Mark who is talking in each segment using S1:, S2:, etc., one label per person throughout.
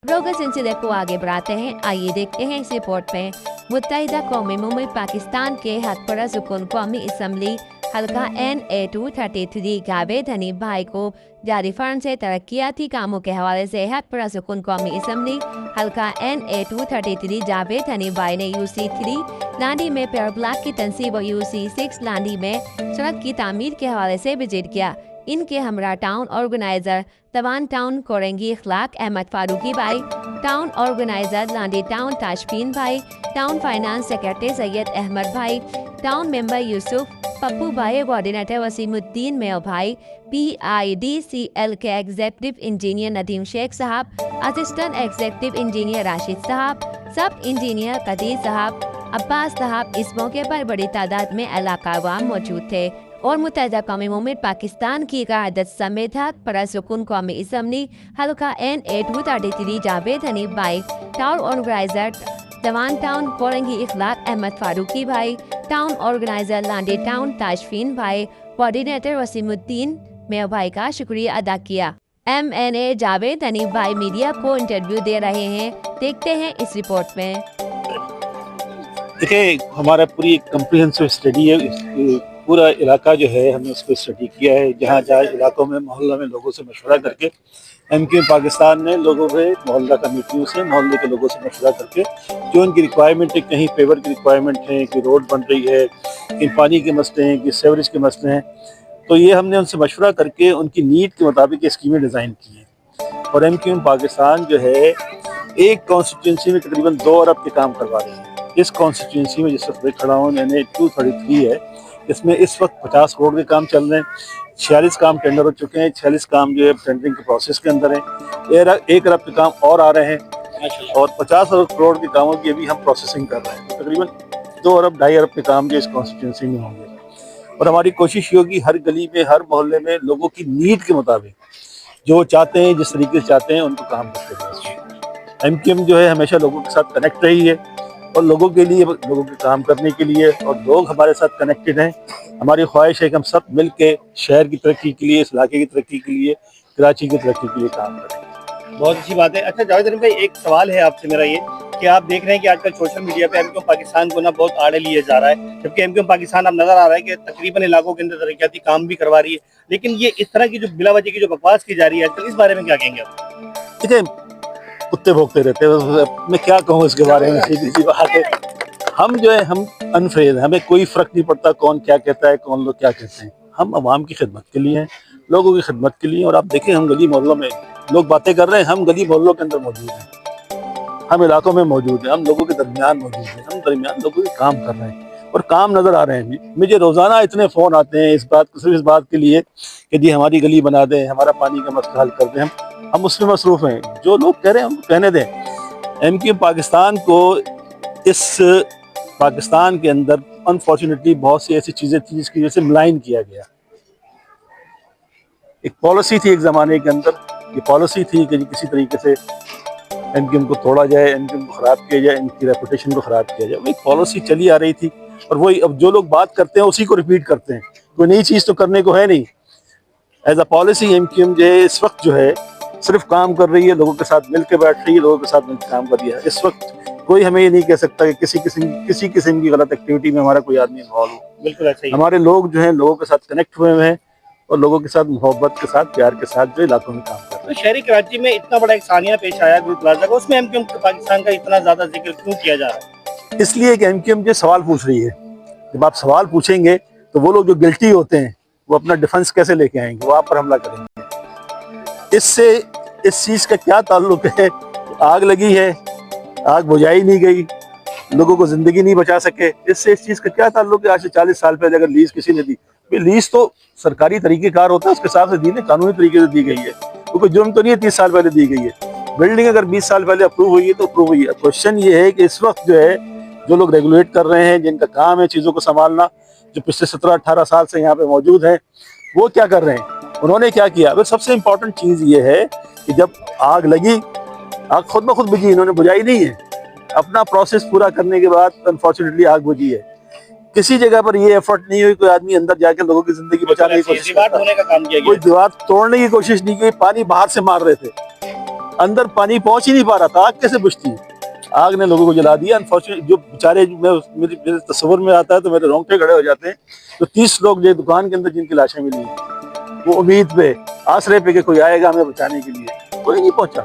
S1: खबरों के सिलसिले को आगे बढ़ाते हैं। आइए देखते हैं इस रिपोर्ट में। मुत्तहिदा कौमों में पाकिस्तान के हक पर सुकून कौमी असम्बली हल्का NA 233 जावेद हनीफ भाई को जारी फंड से तरक्याती कामों के हवाले से हक पर सुकून कौमी असम्बली हल्का NA 233 जावेद हनीफ भाई ने UC 3 लांडी में पेयर ब्लॉक की तनसीब और UC 6 लांडी में सड़क की तामीर के हवाले से विजिट किया। इनके हमरा टाउन ऑर्गेनाइजर तवान टाउन कोरेंगी इखलाक अहमद फारूकी भाई, town organizer Landhi town Tashfeen भाई, town finance secretary Syed Ahmed भाई, टाउन मेंबर यूसुफ पप्पू भाई, कोऑर्डिनेटर वसीमुद्दीन मेयो भाई, PIDCL के एग्जीक्यूटिव इंजीनियर नदीम शेख साहब, असिस्टेंट एग्जीक्यूटिव इंजीनियर राशिद साहब, सब इंजीनियर कदीर साहब, अब्बास साहब। इस मौके पर बड़ी तादाद में इलाका अवाम मौजूद थे और मुत्तहिदा कौमों में पाकिस्तान की क़यादत समेत पर सुकून कौमी असम्बली हल्का NA 233 जावेद हनीफ भाई, टाउन ऑर्गेनाइजर तवान टाउन कोरेंगी इखलाक अहमद फारूकी भाई, town organizer Landhi town Tashfeen भाई, कोऑर्डिनेटर वसीमुद्दीन मेयो भाई का शुक्रिया अदा किया। MNA जावेद हनीफ भाई मीडिया को इंटरव्यू दे रहे हैं, देखते हैं इस रिपोर्ट में।
S2: देखिए, हमारा पूरी कम्प्रिहेंसिव स्टडी है, पूरा इलाका जो है हमने उसको स्टडी किया है। जहाँ जहाँ इलाकों में मोहल्ला में लोगों से मशवरा करके MQM पाकिस्तान ने लोगों से मोहल्ला कमेटियों से मोहल्ले के लोगों से मशवरा करके जो उनकी रिक्वायरमेंट है, कहीं पेवर की रिक्वायरमेंट है, कि रोड बन रही है, कि पानी के मसले हैं, कि सेवरेज के मसले हैं, तो ये हमने उनसे मशवरा करके उनकी नीड के मुताबिक स्कीमें डिज़ाइन की हैं। और MQM पाकिस्तान जो है एक कॉन्स्टिट्यूंसी में तकरीबन 2 अरब के काम करवा रहे हैं। इस कॉन्स्टिट्यूंसी में जिस वक्त खड़ा हूँ NA 233 है, इसमें इस वक्त 50 करोड़ के काम चल रहे हैं। 46 काम टेंडर हो चुके हैं, 46 काम जो है टेंडरिंग के प्रोसेस के अंदर हैं। 1 अरब के काम और आ रहे हैं और 50 करोड़ के कामों की अभी हम प्रोसेसिंग कर रहे हैं। तो तकरीबन 2 अरब 2.5 अरब के काम जो इस कॉन्स्टिट्यूंसी में होंगे। और हमारी कोशिश ये होगी हर गली में, हर मोहल्ले में लोगों की नीड के मुताबिक जो चाहते हैं, जिस तरीके से चाहते हैं, उनको काम करते हैं। MQM जो है हमेशा लोगों के साथ कनेक्ट रही है और लोगों के लिए, लोगों के काम करने के लिए, और लोग हमारे साथ कनेक्टेड हैं। हमारी ख्वाहिश है कि हम सब मिल के शहर की तरक्की के लिए, इस इलाके की तरक्की के लिए, कराची की तरक्की के लिए काम करें।
S3: बहुत अच्छी बात है। अच्छा जावेद हनीफ भाई, एक सवाल है आपसे मेरा ये कि आप देख रहे हैं कि आजकल सोशल मीडिया पे MQM पाकिस्तान को ना बहुत आड़े लिए जा रहा है, जबकि MQM पाकिस्तान अब नजर आ रहा है कि तकरीबन इलाकों के अंदर तरक्याती काम भी करवा रही है, लेकिन ये इस तरह की जो बिला वजह की जो बकवास की जा रही है आजकल, इस बारे में क्या कहेंगे आप?
S2: देखिए, कुत्ते भोंकते रहते हैं, मैं क्या कहूँ इसके बारे में। सीधी सी बात है, हम जो है हम अनफेज, हमें कोई फ़र्क नहीं पड़ता कौन क्या कहता है, कौन लोग क्या कहते हैं। हम अवाम की खिदमत के लिए हैं, लोगों की खिदमत के लिए। और आप देखें, हम गली मोहल्लों में लोग बातें कर रहे हैं, हम गली मोहल्लों के अंदर मौजूद हैं, हम इलाकों में मौजूद हैं, हम लोगों के दरमियान मौजूद हैं, हम दरमियान लोगों के काम कर रहे हैं और काम नज़र आ रहे हैं। मुझे रोज़ाना इतने फ़ोन आते हैं सिर्फ इस बात के लिए कि जी हमारी गली बना दें, हमारा पानी का मसला हल कर दें। हम उसमें मसरूफ़ हैं। जो लोग कह रहे हैं हम कहने दें। MQM पाकिस्तान को इस पाकिस्तान के अंदर अनफॉर्चुनेटली बहुत सी ऐसी चीज़ें थी जिसकी वजह से मलाइन किया गया। एक पॉलिसी थी एक ज़माने के अंदर, ये पॉलिसी थी कि किसी तरीके से MQM को तोड़ा जाए, MQM को ख़राब किया जाए, इनकी रेपुटेशन को ख़राब किया जाए। वो एक पॉलिसी चली आ रही थी और वही अब जो लोग बात करते हैं उसी को रिपीट करते हैं। कोई नई चीज़ तो करने को है नहीं। एज अ पॉलिसी MQM जो है इस वक्त जो है सिर्फ काम कर रही है, लोगों के साथ मिल के बैठ रही है, लोगों के साथ मिलकर काम कर रही है। इस वक्त कोई हमें ये नहीं कह सकता कि किसी किस्म की गलत एक्टिविटी में हमारा कोई आदमी इन्वॉल्व हो।
S3: बिल्कुल ऐसा ही।
S2: हमारे लोग जो हैं लोगों के साथ कनेक्ट हुए हैं और लोगों के साथ मोहब्बत के साथ, प्यार के साथ जो इलाकों में काम कर रहे हैं।
S3: तो शहरी कराची में इतना बड़ा एक सानिया पेश आया गुरु प्लाजा का, उसमें MQM पाकिस्तान का इतना ज्यादा जिक्र क्यों किया जा रहा है?
S2: इसलिए कि MQM जो सवाल पूछ रही है। जब आप सवाल पूछेंगे तो वो लोग जो गिल्टी होते हैं वो अपना डिफेंस कैसे लेके आएंगे, वो आप पर हमला करेंगे। इससे इस चीज़ का क्या ताल्लुक है? आग लगी है, आग बुझाई नहीं गई, लोगों को जिंदगी नहीं बचा सके, इससे इस चीज़ का क्या ताल्लुक है? आज से 40 साल पहले अगर लीज किसी ने दी, लीज तो सरकारी तरीक़ेकार होता है, उसके हिसाब से दी है, कानूनी तरीके से दी गई है। तो कोई जुर्म तो नहीं है 30 साल पहले दी गई है। बिल्डिंग अगर 20 साल पहले अप्रूव हुई है तो अप्रूव हुई है। क्वेश्चन ये है कि इस वक्त जो है जो लोग रेगुलेट कर रहे हैं, जिनका काम है चीज़ों को संभालना, जो पिछले 17-18 साल से यहाँ पे मौजूद हैं, वो क्या कर रहे हैं? उन्होंने क्या किया? अब सबसे इम्पोर्टेंट चीज़ ये है कि जब आग लगी, आग खुद ब खुद बुझी, इन्होंने बुझाई नहीं है। अपना प्रोसेस पूरा करने के बाद अनफॉर्चुनेटली आग बुझी है। किसी जगह पर ये एफर्ट नहीं हुई, कोई आदमी अंदर जाके लोगों की जिंदगी बचाने की कोशिश
S3: दीवार तोड़ने का काम किया गया,
S2: कोई दीवार तोड़ने की कोशिश नहीं की, पानी बाहर से मार रहे थे। अंदर पानी पहुंच ही नहीं पा रहा था, आग कैसे बुझती है? आग ने लोगों को जला दिया। अनफॉर्चुनेट जो बेचारे, मेरे तस्वर में आता है तो मेरे रोंगटे खड़े हो जाते हैं। तो 30 लोग जो दुकान के अंदर जिनकी लाशें मिली हैं, वो उम्मीद पे, आसरे पे कि कोई आएगा हमें बचाने के लिए, कोई नहीं पहुंचा।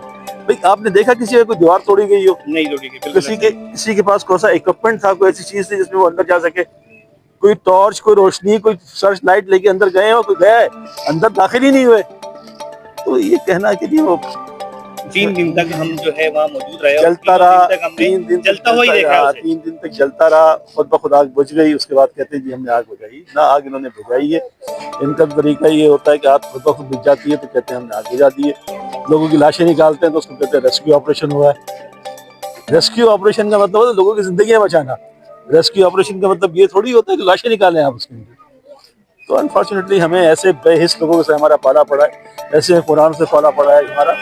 S2: भाई आपने देखा किसी का कोई दीवार तोड़ी गई हो?
S3: नहीं तोड़ी गई।
S2: किसी के पास कौन सा इक्विपमेंट था, कोई ऐसी चीज थी जिसमें वो अंदर जा सके? कोई टॉर्च, कोई रोशनी, कोई सर्च लाइट लेके अंदर गए हो? कोई गया है? अंदर दाखिल ही नहीं हुए। तो ये कहना कि जी वो
S3: 3 दिन तक हम जो है वहाँ मौजूद रहे,
S2: जलता रहा,
S3: 3 दिन जलता हुआ ही देखा उसे।
S2: 3 दिन तक जलता रहा, खुद ब खुद आग बुझ गई। उसके बाद कहते हैं जी हमने आग बुझाई ना, आग इन्होंने बुझाई है। इनका तरीका ये होता है कि आग खुद ब खुद बुझ जाती है तो कहते हैं हमने आग बुझा दी है। लोगों की लाशें निकालते हैं तो उसको कहते हैं रेस्क्यू ऑपरेशन हुआ है। रेस्क्यू ऑपरेशन का मतलब है लोगों की जिंदगियां बचाना। रेस्क्यू ऑपरेशन का मतलब ये थोड़ी होता है कि लाशें निकालें आप उसके अंदर। तो अनफॉर्चुनेटली हमें ऐसे बेहिस लोगों से हमारा पाला पड़ा है, ऐसे कुरान से पाला पड़ा है हमारा,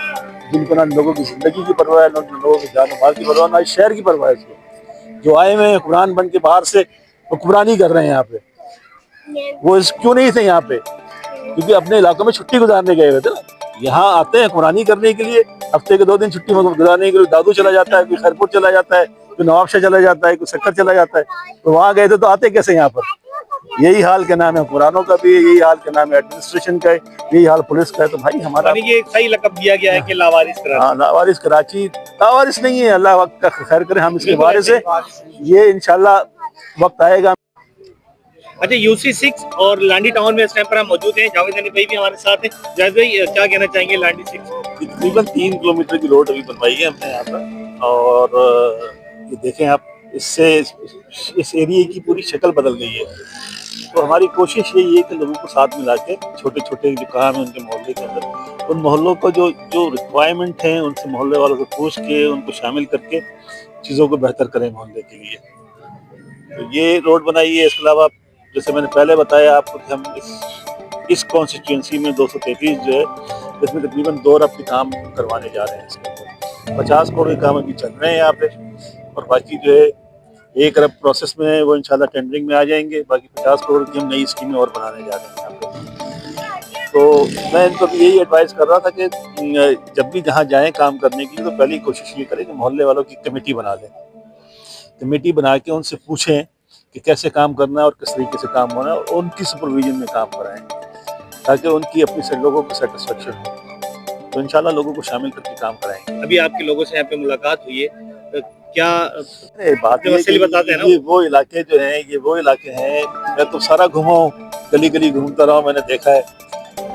S2: जिनको ना लोगों की जिंदगी की परवाह है, ना लोगों की जान माल की परवाह, ना शहर की परवाह है। जो आए हुए हैं कुरान बन के बाहर से, वो कुरानी कर रहे हैं यहाँ पे। वो क्यों नहीं थे यहाँ पे? क्योंकि अपने इलाकों में छुट्टी गुजारने गए हुए थे ना। यहाँ आते हैं कुरानी करने के लिए, हफ्ते के 2 दिन छुट्टी गुजारने के लिए। दादू चला जाता है, कोई खैरपुर चला जाता है, कोई नवाबशाह चला जाता है, कोई सक्कर चला जाता है। तो वहाँ गए थे तो आते कैसे यहाँ पर? यही हाल के नाम है कुरानों का भी, यही हाल के नाम है एडमिनिस्ट्रेशन का है, यही हाल पुलिस का है। तो भाई हमारा
S3: ये एक सही लक़ब दिया गया है कि लावारिस कराची।
S2: हाँ, लावारिस कराची लावारिस नहीं है। अल्लाह वक्त का खैर करे, हम इसके बारे से ये इंशाल्लाह वक्त आएगा।
S3: अच्छा, यूसी 6 और लांडी टाउन में इस टाइम पर हम मौजूद हैं। जावेद अली भाई भी हमारे साथ हैं। जावेद भाई क्या कहना चाहेंगे? लांडी 6
S2: तकरीबन 3 किलोमीटर की रोड अभी बनवाई है हमने यहाँ पर, और ये देखें आप, इससे इस एरिया की पूरी शक्ल बदल गई है। तो हमारी कोशिश यही है कि लोगों को साथ मिला के, छोटे छोटे जो काम है उनके मोहल्ले के अंदर, उन मोहल्लों को जो रिक्वायरमेंट है उनसे मोहल्ले वालों से पूछ के उनको शामिल करके चीज़ों को बेहतर करें मोहल्ले के लिए। तो ये रोड बनाई है। इसके अलावा जैसे मैंने पहले बताया आपको कि हम इस कॉन्स्टिट्यूंसी में 233 जो है, इसमें तकरीबन 2 अरब के काम करवाने जा रहे हैं। इसके 50 करोड़ के काम अभी चल रहे हैं यहाँ पे, और बाकी जो है 1 अरब प्रोसेस में है, वो इंशाल्लाह टेंडरिंग में आ जाएंगे। बाकी 50 करोड़ की हम नई स्कीमें और बनाने जा रहे हैं यहाँ पे। तो मैं इनको भी यही एडवाइस कर रहा था कि जब भी जहाँ जाएं काम करने की, तो पहली कोशिश ये करें कि मोहल्ले वालों की कमेटी बना दें। कमेटी बना के उनसे पूछें कि कैसे काम करना है और किस तरीके से काम होना है, और उनकी सुपरविजन में काम कराएं ताकि उनकी अपनी से लोगों को सेटिस्फेक्शन हो। तो इंशाल्लाह लोगों को शामिल करके काम कराएंगे।
S3: अभी आपके लोगों से यहाँ पे मुलाकात हुई है, तो क्या
S2: बात
S3: मसले बताते हैं ना?
S2: ये वो इलाके जो हैं, ये वो इलाके हैं, मैं तो सारा घुमा हूँ, गली गली घूमता रहा हूँ, मैंने देखा है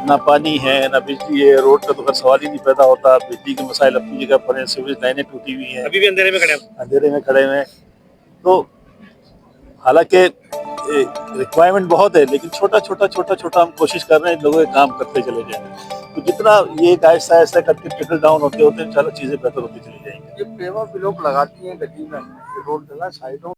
S2: ना पानी है ना बिजली है। रोड का तो खैर सवाल ही नहीं पैदा होता। बिजली के मसाइल अपनी जगह पर हैं, सीवरेज लाइनें टूटी हुई हैं,
S3: अभी भी अंधेरे में खड़े हैं।
S2: तो हालांकि रिक्वायरमेंट बहुत है, लेकिन छोटा छोटा हम कोशिश कर रहे हैं लोगों के काम करते चले जाएं। तो जितना ये आहिस्ता आहिस्ता करके ट्रिकल डाउन होते होते इंशाल्लाह चीजें बेहतर होती चली जाएंगी।
S4: ये पेवर ब्लॉक लगाती हैं गली में, रोड डला साइडों